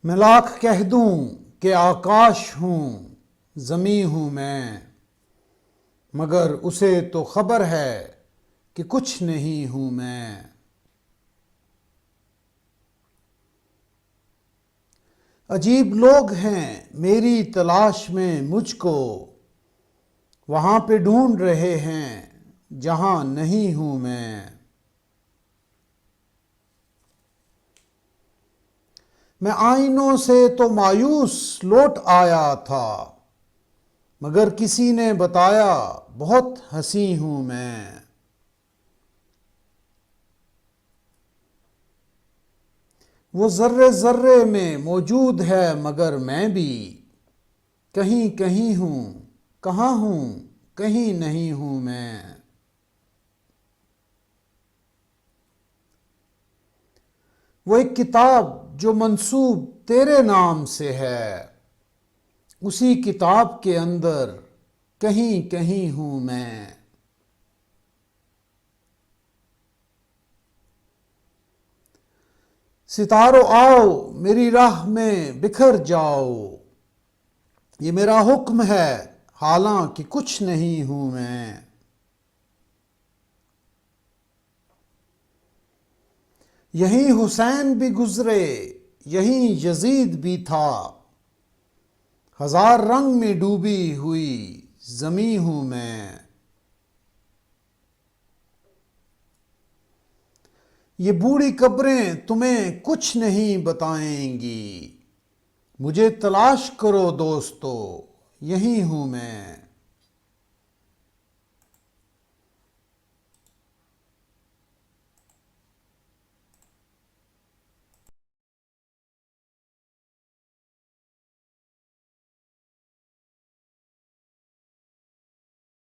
मैं लाख कह दूं कि आकाश हूं, ज़मीं हूं मैं, मगर उसे तो खबर है कि कुछ नहीं हूं मैं। अजीब लोग हैं मेरी तलाश में मुझको, वहां पे ढूंढ रहे हैं जहां नहीं हूं मैं आईनों से तो मायूस लौट आया था, मगर किसी ने बताया बहुत हंसी हूं मैं। वो जर्रे जर्रे में मौजूद है मगर मैं भी कहीं कहीं हूं, कहाँ हूं कहीं नहीं हूं मैं। वो एक किताब जो मंसूब तेरे नाम से है, उसी किताब के अंदर कहीं कहीं हूं मैं। सितारों आओ मेरी राह में बिखर जाओ, ये मेरा हुक्म है हालांकि कुछ नहीं हूं मैं। यहीं हुसैन भी गुजरे, यहीं यजीद भी था, हजार रंग में डूबी हुई जमी हूं मैं। ये बूढ़ी कब्रें तुम्हें कुछ नहीं बताएंगी, मुझे तलाश करो दोस्तों, यहीं हूं मैं।